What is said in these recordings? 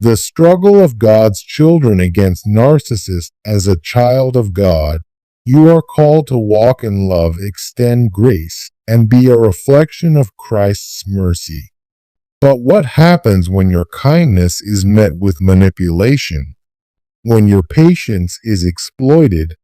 The struggle of God's children against narcissists. As a child of God, you are called to walk in love, extend grace, and be a reflection of Christ's mercy. But what happens when your kindness is met with manipulation? When your patience is exploited?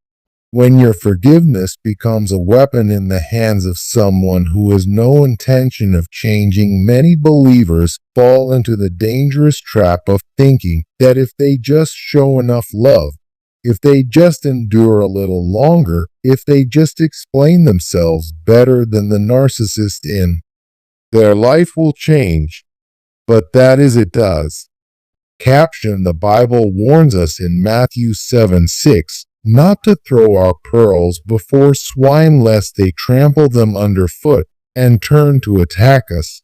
When your forgiveness becomes a weapon in the hands of someone who has no intention of changing? Many believers fall into the dangerous trap of thinking that if they just show enough love, if they just endure a little longer, if they just explain themselves better than the narcissist their life will change. But that is it does. Caption: the Bible warns us in Matthew 7:6 not to throw our pearls before swine lest they trample them underfoot and turn to attack us.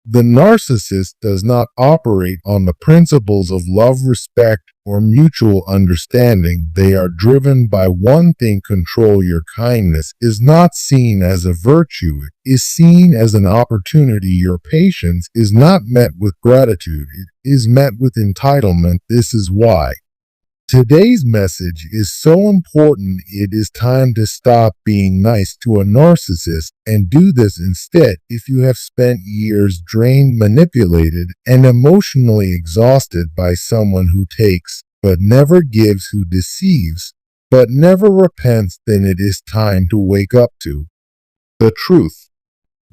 The narcissist does not operate on the principles of love, respect, or mutual understanding. They are driven by one thing: control. Your kindness is not seen as a virtue, it is seen as an opportunity. Your patience is not met with gratitude, it is met with entitlement. This is why today's message is so important. It is time to stop being nice to a narcissist and do this instead. If you have spent years drained, manipulated, and emotionally exhausted by someone who takes but never gives, who deceives but never repents, then it is time to wake up to the truth.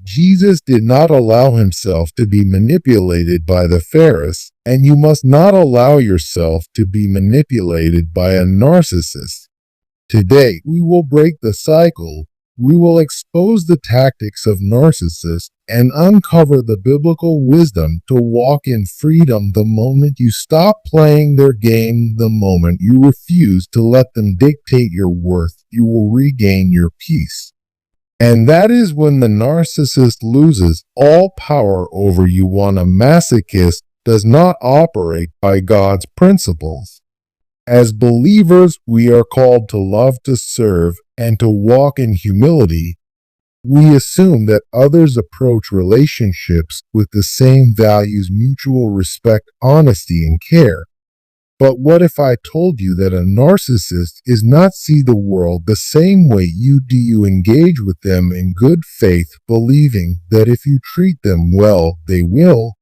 Jesus did not allow himself to be manipulated by the Pharisees, and you must not allow yourself to be manipulated by a narcissist. Today, we will break the cycle. We will expose the tactics of narcissists and uncover the biblical wisdom to walk in freedom. The moment you stop playing their game, the moment you refuse to let them dictate your worth, you will regain your peace. And that is when the narcissist loses all power over you. One, a masochist does not operate by God's principles. As believers, we are called to love, to serve, and to walk in humility. We assume that others approach relationships with the same values: mutual respect, honesty, and care. But what if I told you that a narcissist does not see the world the same way you do? You engage with them in good faith, believing that if you treat them well, they will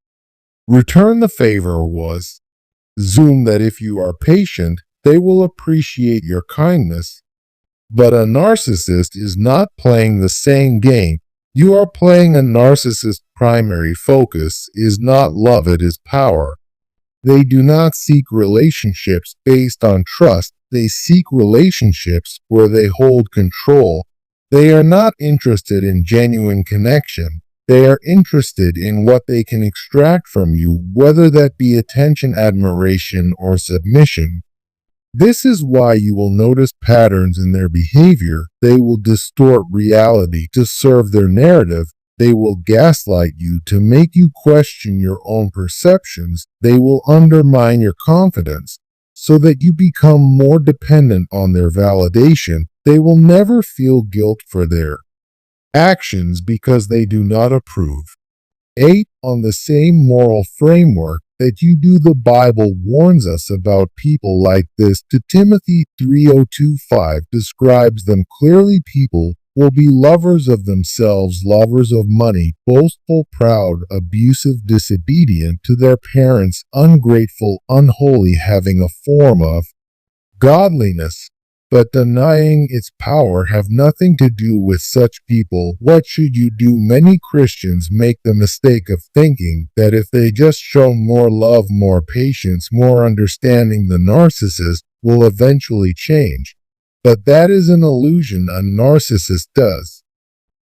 return the favor. Was assume that if you are patient, they will appreciate your kindness. But a narcissist is not playing the same game. You are playing. A narcissist's primary focus is not love, it is power. They do not seek relationships based on trust. They seek relationships where they hold control. They are not interested in genuine connection. They are interested in what they can extract from you, whether that be attention, admiration, or submission. This is why you will notice patterns in their behavior. They will distort reality to serve their narrative. They will gaslight you to make you question your own perceptions. They will undermine your confidence so that you become more dependent on their validation. They will never feel guilt for their actions because they do not approve. 8. On the same moral framework that you do, the Bible warns us about people like this. To Timothy 3:2-5 describes them clearly. People will be lovers of themselves, lovers of money, boastful, proud, abusive, disobedient to their parents, ungrateful, unholy, having a form of godliness, but denying its power. Have nothing to do with such people. What should you do? Many Christians make the mistake of thinking that if they just show more love, more patience, more understanding, the narcissist will eventually change. But that is an illusion. A narcissist does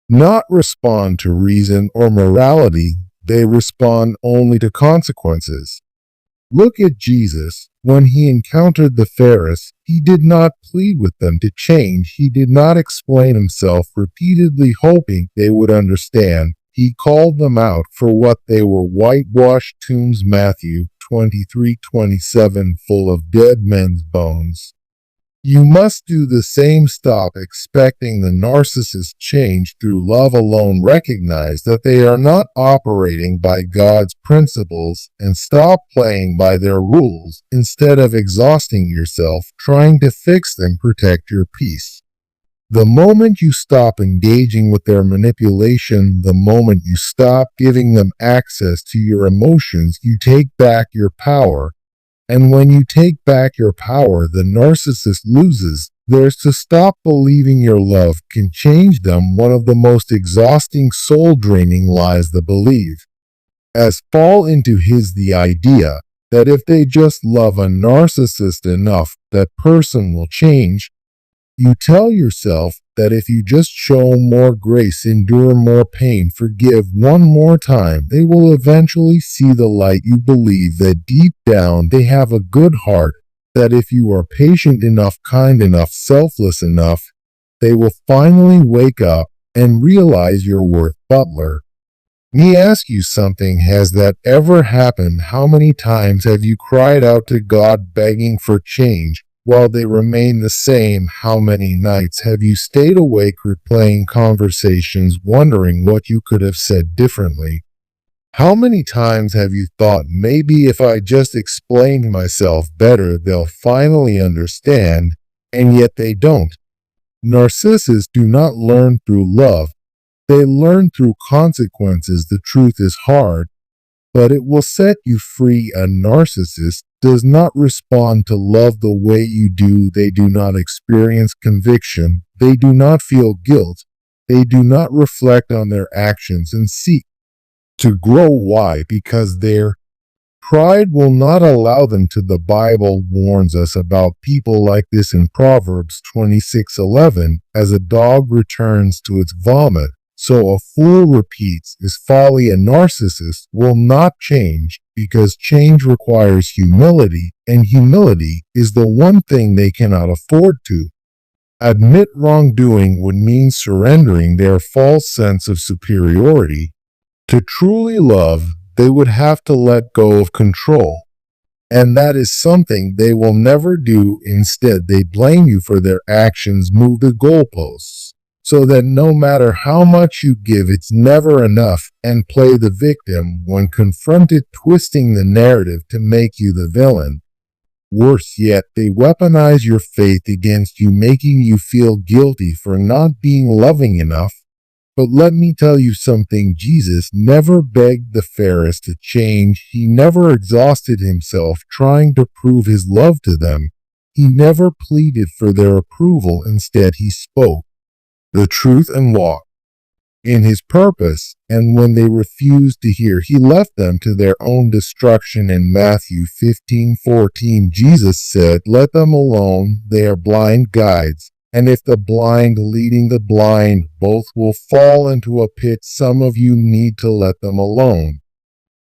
not respond to reason or morality. They respond only to consequences. Look at Jesus. When he encountered the Pharisees, he did not plead with them to change. He did not explain himself, repeatedly hoping they would understand. He called them out for what they were: whitewashed tombs. Matthew 23:27, full of dead men's bones. You must do the same. Stop expecting the narcissist change through love alone. Recognize that they are not operating by God's principles and stop playing by their rules. Instead of exhausting yourself trying to fix them, protect your peace. The moment you stop engaging with their manipulation, the moment you stop giving them access to your emotions, you take back your power. And when you take back your power, the narcissist loses. There's to stop believing your love can change them, one of the most exhausting, soul-draining lies they believe. As fall into the idea that if they just love a narcissist enough, that person will change. You tell yourself that if you just show more grace, endure more pain, forgive one more time, they will eventually see the light. You believe that deep down they have a good heart, that if you are patient enough, kind enough, selfless enough, they will finally wake up and realize your worth. Butler, me ask you something. Has that ever happened? How many times have you cried out to God begging for change? While they remain the same, how many nights have you stayed awake replaying conversations, wondering what you could have said differently? How many times have you thought, maybe if I just explained myself better, they'll finally understand, and yet they don't? Narcissists do not learn through love. They learn through consequences. The truth is hard, but it will set you free. A narcissist does not respond to love the way you do. They do not experience conviction. They do not feel guilt. They do not reflect on their actions and seek to grow. Why? Because their pride will not allow them to. The Bible warns us about people like this in Proverbs 26:11. As a dog returns to its vomit, so a fool repeats his folly. A narcissist will not change because change requires humility, and humility is the one thing they cannot afford to. Admit wrongdoing would mean surrendering their false sense of superiority. To truly love, they would have to let go of control. And that is something they will never do. Instead, they blame you for their actions, move the goalposts, so that no matter how much you give, it's never enough, and play the victim when confronted, twisting the narrative to make you the villain. Worse yet, they weaponize your faith against you, making you feel guilty for not being loving enough. But let me tell you something. Jesus never begged the Pharisees to change. He never exhausted himself trying to prove his love to them. He never pleaded for their approval. Instead, he spoke the truth and walked in his purpose, and when they refused to hear, he left them to their own destruction. In Matthew 15:14, Jesus said, "Let them alone, they are blind guides, and if the blind leading the blind, both will fall into a pit." Some of you need to let them alone.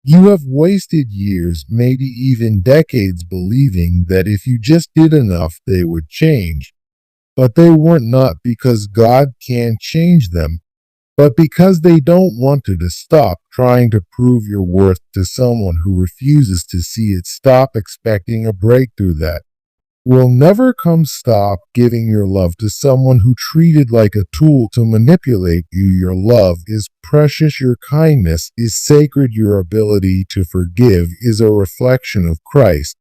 You have wasted years, maybe even decades, believing that if you just did enough, they would change. But they weren't, not because God can't change them, but because they don't want to stop trying to prove your worth to someone who refuses to see it. Stop expecting a breakthrough that will never come. Stop giving your love to someone who treated like a tool to manipulate you. Your love is precious. Your kindness is sacred. Your ability to forgive is a reflection of Christ.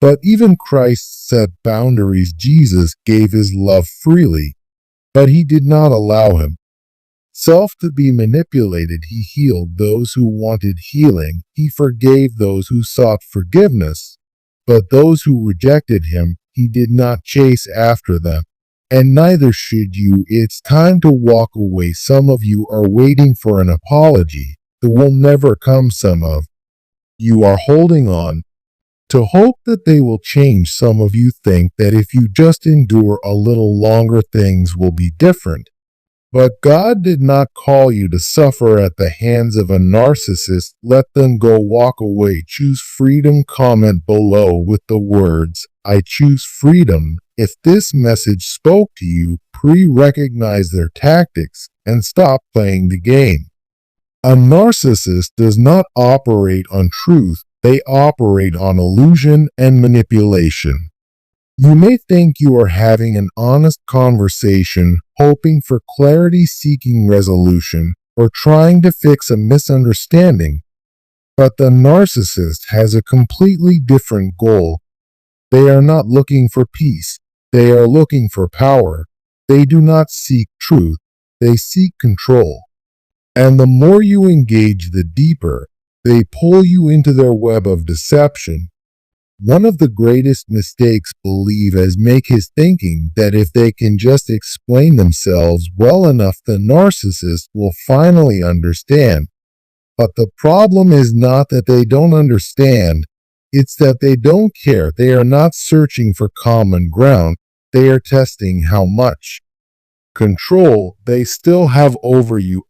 But even Christ set boundaries. Jesus gave his love freely, but he did not allow himself to be manipulated. He healed those who wanted healing. He forgave those who sought forgiveness. But those who rejected him, he did not chase after them. And neither should you. It's time to walk away. Some of you are waiting for an apology that will never come. Some of you are holding on to hope that they will change. Some of you think that if you just endure a little longer, things will be different. But God did not call you to suffer at the hands of a narcissist. Let them go. Walk away. Choose freedom. Comment below with the words, "I choose freedom." If this message spoke to you, recognize their tactics and stop playing the game. A narcissist does not operate on truth. They operate on illusion and manipulation. You may think you are having an honest conversation, hoping for clarity, seeking resolution, or trying to fix a misunderstanding, but the narcissist has a completely different goal. They are not looking for peace. They are looking for power. They do not seek truth. They seek control. And the more you engage, the deeper they pull you into their web of deception. One of the greatest mistakes believers make is thinking that if they can just explain themselves well enough, the narcissist will finally understand. But the problem is not that they don't understand, it's that they don't care. They are not searching for common ground, they are testing how much control they still have over you.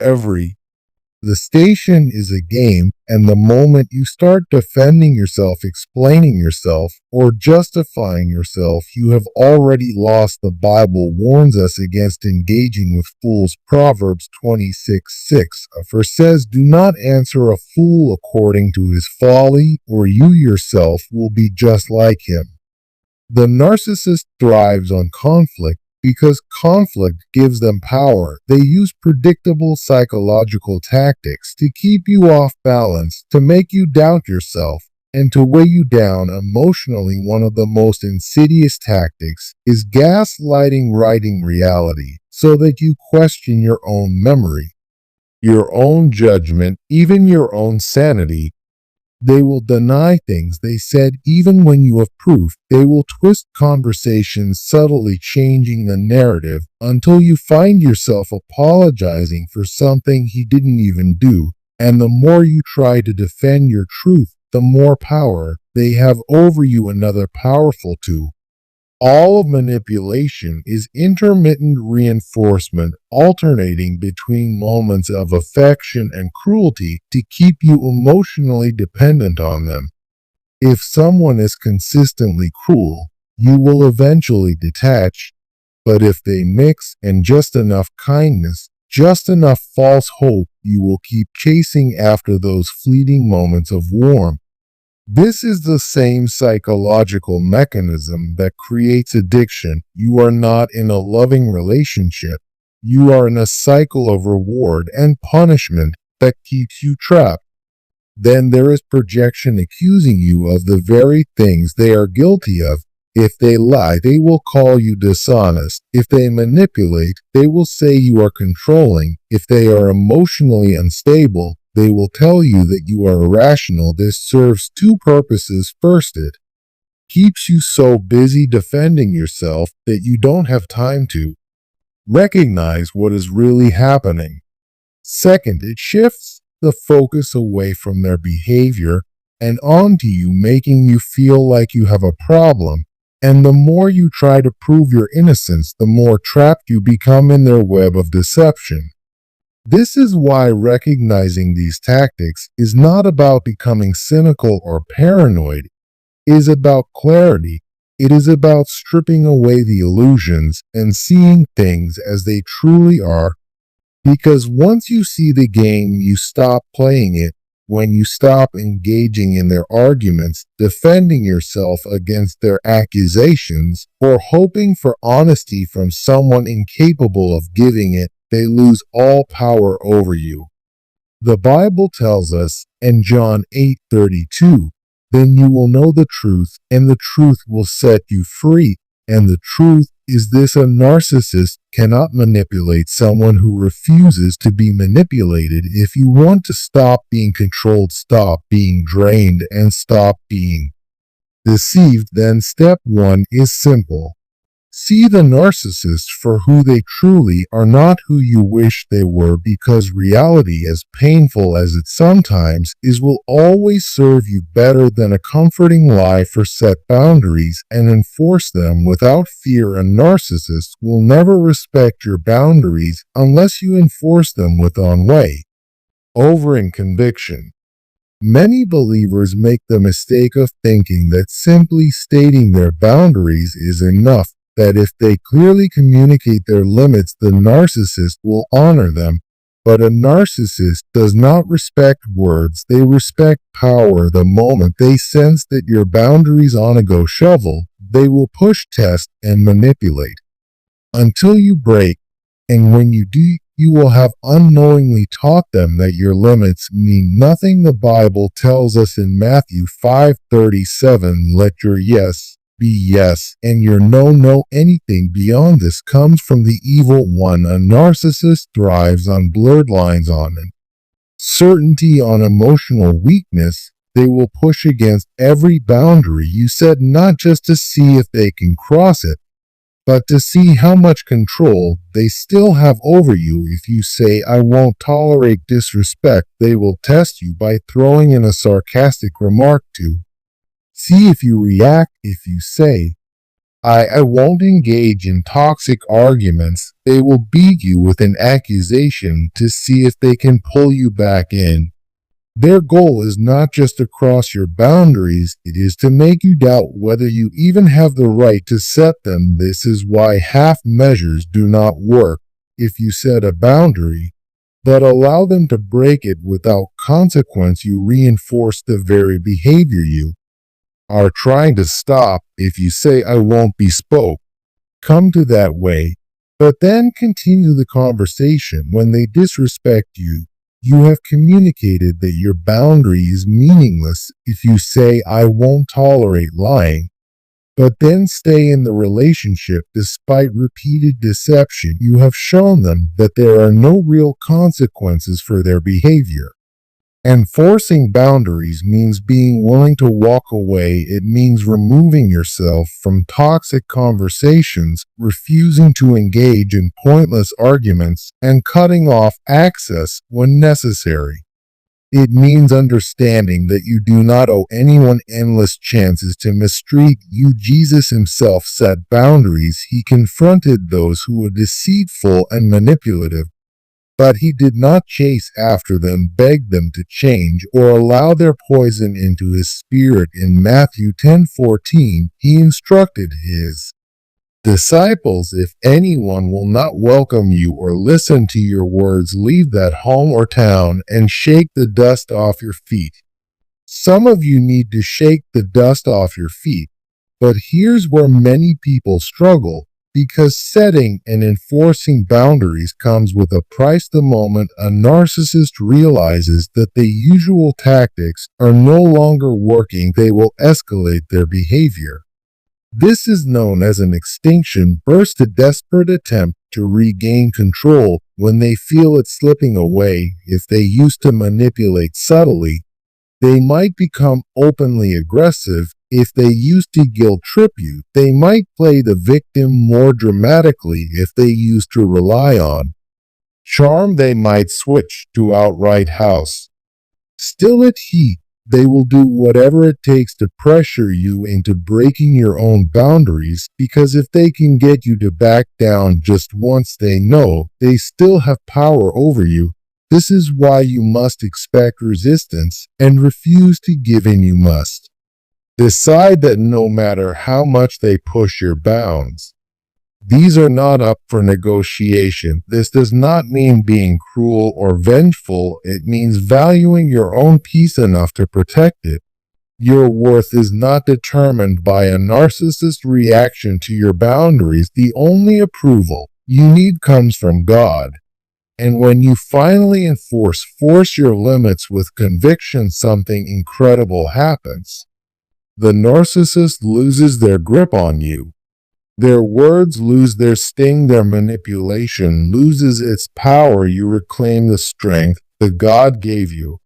The station is a game, and the moment you start defending yourself, explaining yourself, or justifying yourself, you have already lost. The Bible warns us against engaging with fools. Proverbs 26:6 says, "Do not answer a fool according to his folly, or you yourself will be just like him." The narcissist thrives on conflict because conflict gives them power. They use predictable psychological tactics to keep you off balance, to make you doubt yourself, and to weigh you down emotionally. One of the most insidious tactics is gaslighting, writing reality, so that you question your own memory, your own judgment, even your own sanity. They will deny things they said even when you have proof. They will twist conversations, subtly changing the narrative until you find yourself apologizing for something he didn't even do. And the more you try to defend your truth, the more power they have over you. Another powerful tool all of manipulation is intermittent reinforcement, alternating between moments of affection and cruelty to keep you emotionally dependent on them. If someone is consistently cruel, you will eventually detach. But if they mix in just enough kindness, just enough false hope, you will keep chasing after those fleeting moments of warmth. This is the same psychological mechanism that creates addiction. You are not in a loving relationship. You are in a cycle of reward and punishment that keeps you trapped. Then there is projection, accusing you of the very things they are guilty of. If they lie, they will call you dishonest. If they manipulate, they will say you are controlling. If they are emotionally unstable, they will tell you that you are irrational. This serves two purposes. First, it keeps you so busy defending yourself that you don't have time to recognize what is really happening. Second, it shifts the focus away from their behavior and onto you, making you feel like you have a problem. And the more you try to prove your innocence, the more trapped you become in their web of deception. This is why recognizing these tactics is not about becoming cynical or paranoid. It is about clarity. It is about stripping away the illusions and seeing things as they truly are. Because once you see the game, you stop playing it. When you stop engaging in their arguments, defending yourself against their accusations, or hoping for honesty from someone incapable of giving it, they lose all power over you. The Bible tells us in John 8:32, "Then you will know the truth, and the truth will set you free." And the truth is this: a narcissist cannot manipulate someone who refuses to be manipulated. If you want to stop being controlled, stop being drained, and stop being deceived, then step one is simple. See the narcissist for who they truly are, not who you wish they were, because reality, as painful as it sometimes is, will always serve you better than a comforting lie. For set boundaries and enforce them without fear. A narcissist will never respect your boundaries unless you enforce them with ennui, over and conviction. Many believers make the mistake of thinking that simply stating their boundaries is enough, that if they clearly communicate their limits, the narcissist will honor them. But a narcissist does not respect words, they respect power. The moment they sense that your boundaries on a go shovel, they will push, test, and manipulate until you break, and when you do, you will have unknowingly taught them that your limits mean nothing. The Bible tells us in Matthew 5:37, let your yes be yes, and your no. Anything beyond this comes from the evil one. A narcissist thrives on blurred lines, on certainty, on emotional weakness. They will push against every boundary you set, not just to see if they can cross it, but to see how much control they still have over you. If you say, I won't tolerate disrespect, they will test you by throwing in a sarcastic remark to see if you react. If you say, I won't engage in toxic arguments, they will beat you with an accusation to see if they can pull you back in. Their goal is not just to cross your boundaries, it is to make you doubt whether you even have the right to set them. This is why half measures do not work. If you set a boundary, but allow them to break it without consequence, you reinforce the very behavior you are trying to stop. If you say, I won't be spoke, come to that way, but then continue the conversation. When they disrespect you, you have communicated that your boundary is meaningless. If you say, I won't tolerate lying, but then stay in the relationship despite repeated deception, you have shown them that there are no real consequences for their behavior. Enforcing boundaries means being willing to walk away. It means removing yourself from toxic conversations, refusing to engage in pointless arguments, and cutting off access when necessary. It means understanding that you do not owe anyone endless chances to mistreat you. Jesus himself set boundaries. He confronted those who were deceitful and manipulative, but he did not chase after them, beg them to change, or allow their poison into his spirit. In Matthew 10:14, he instructed his disciples, if anyone will not welcome you or listen to your words, leave that home or town and shake the dust off your feet. Some of you need to shake the dust off your feet, but here's where many people struggle. Because setting and enforcing boundaries comes with a price. The moment a narcissist realizes that the usual tactics are no longer working, they will escalate their behavior. This is known as an extinction burst, a desperate attempt to regain control when they feel it slipping away. If they used to manipulate subtly, they might become openly aggressive. If they used to guilt trip you, they might play the victim more dramatically. If they used to rely on charm, they might switch to outright house. Still at heat, they will do whatever it takes to pressure you into breaking your own boundaries, because if they can get you to back down just once, they know they still have power over you. This is why you must expect resistance and refuse to give in. You must decide that no matter how much they push your bounds, these are not up for negotiation. This does not mean being cruel or vengeful. It means valuing your own peace enough to protect it. Your worth is not determined by a narcissist's reaction to your boundaries. The only approval you need comes from God. And when you finally force your limits with conviction, something incredible happens. The narcissist loses their grip on you. Their words lose their sting. Their manipulation loses its power. You reclaim the strength that God gave you.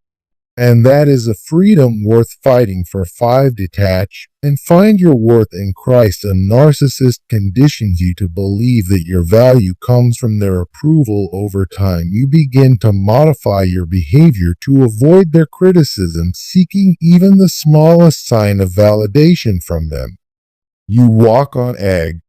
And that is a freedom worth fighting for. 5. Detach and find your worth in Christ. A narcissist conditions you to believe that your value comes from their approval. Over time, you begin to modify your behavior to avoid their criticism, seeking even the smallest sign of validation from them. You walk on egg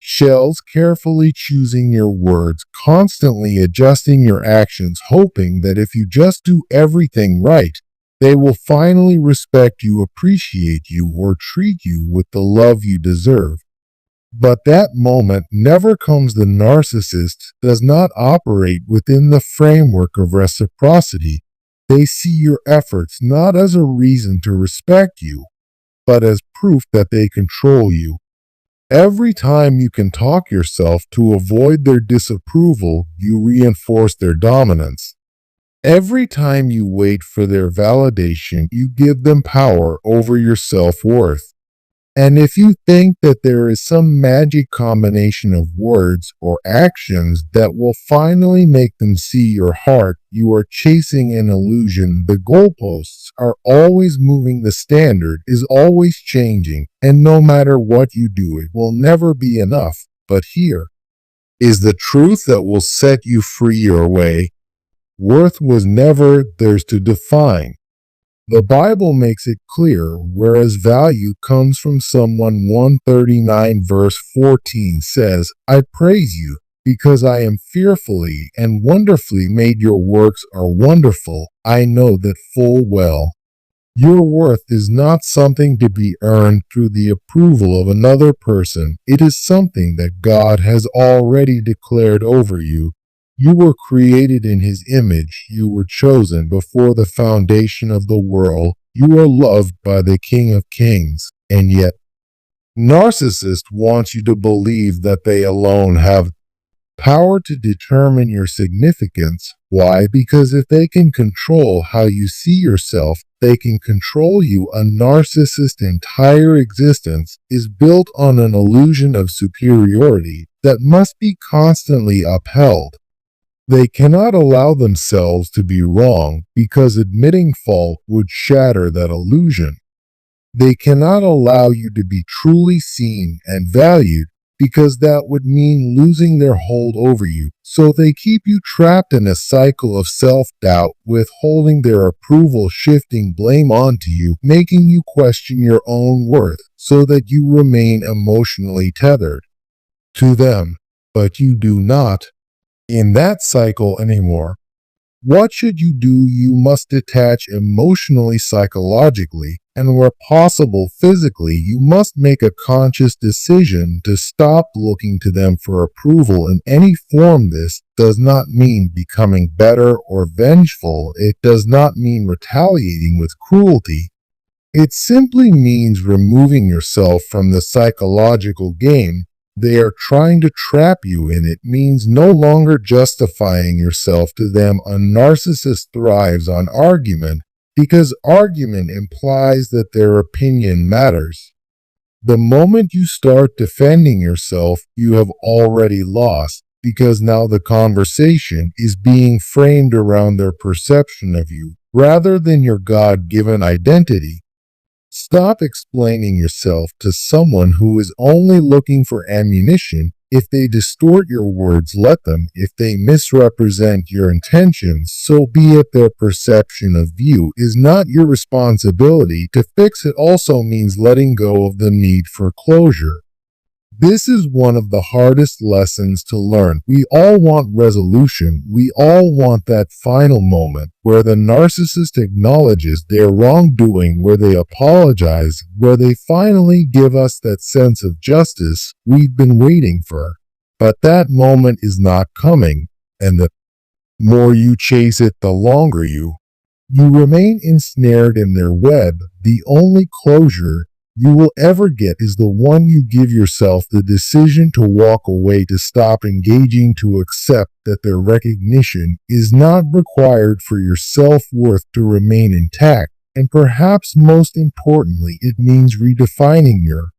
shells, carefully choosing your words, constantly adjusting your actions, hoping that if you just do everything right, they will finally respect you, appreciate you, or treat you with the love you deserve. But that moment never comes. The narcissist does not operate within the framework of reciprocity. They see your efforts not as a reason to respect you, but as proof that they control you. Every time you can talk yourself to avoid their disapproval, you reinforce their dominance. Every time you wait for their validation, you give them power over your self-worth. And if you think that there is some magic combination of words or actions that will finally make them see your heart, you are chasing an illusion. The goalposts are always moving, the standard is always changing, and no matter what you do, it will never be enough. But here is the truth that will set you free your way. Worth was never theirs to define. The Bible makes it clear, whereas value comes from someone. 139 verse 14 says, I praise you, because I am fearfully and wonderfully made. Your works are wonderful. I know that full well. Your worth is not something to be earned through the approval of another person. It is something that God has already declared over you. You were created in His image. You were chosen before the foundation of the world. You are loved by the King of Kings. And yet, narcissists want you to believe that they alone have power to determine your significance. Why? Because if they can control how you see yourself, they can control you. A narcissist's entire existence is built on an illusion of superiority that must be constantly upheld. They cannot allow themselves to be wrong because admitting fault would shatter that illusion. They cannot allow you to be truly seen and valued because that would mean losing their hold over you. So they keep you trapped in a cycle of self-doubt, withholding their approval, shifting blame onto you, making you question your own worth so that you remain emotionally tethered to them. But you do not in that cycle anymore. What should you do? You must detach emotionally, psychologically, and where possible physically. You must make a conscious decision to stop looking to them for approval in any form. This does not mean becoming better or vengeful. It does not mean retaliating with cruelty. It simply means removing yourself from the psychological game they are trying to trap you in. It means no longer justifying yourself to them. A narcissist thrives on argument because argument implies that their opinion matters. The moment you start defending yourself, you have already lost, because now the conversation is being framed around their perception of you rather than your God-given identity. Stop explaining yourself to someone who is only looking for ammunition. If they distort your words, let them. If they misrepresent your intentions, so be it. Their perception of you is not your responsibility to fix. It also means letting go of the need for closure. This is one of the hardest lessons to learn. We all want resolution. We all want that final moment where the narcissist acknowledges their wrongdoing, where they apologize, where they finally give us that sense of justice we've been waiting for. But that moment is not coming, and the more you chase it, the longer you remain ensnared in their web. The only closure you will ever get is the one you give yourself, the decision to walk away, to stop engaging, to accept that their recognition is not required for your self-worth to remain intact. And perhaps most importantly, it means redefining your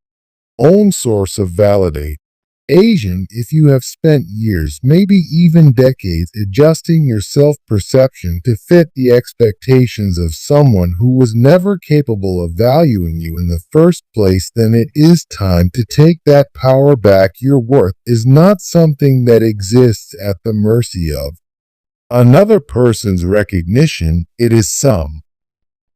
own source of validation. If you have spent years, maybe even decades, adjusting your self-perception to fit the expectations of someone who was never capable of valuing you in the first place, then it is time to take that power back. Your worth is not something that exists at the mercy of another person's recognition. It is something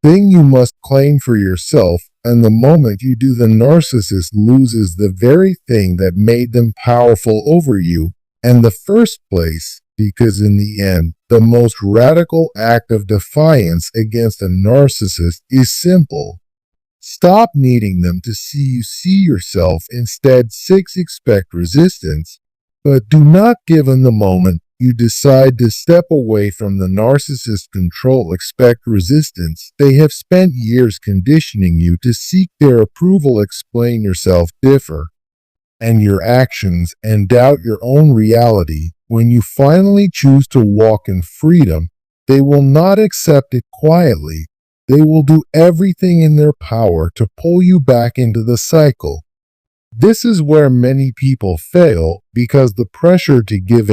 you must claim for yourself. And the moment you do, the narcissist loses the very thing that made them powerful over you in the first place, because in the end, the most radical act of defiance against a narcissist is simple. Stop needing them to see yourself. Instead, 6. Expect resistance, but do not give in. The moment you decide to step away from the narcissist's control, expect resistance. They have spent years conditioning you to seek their approval. Explain yourself, differ, and your actions and doubt your own reality, when you finally choose to walk in freedom, they will not accept it quietly. They will do everything in their power to pull you back into the cycle. This is where many people fail because the pressure to give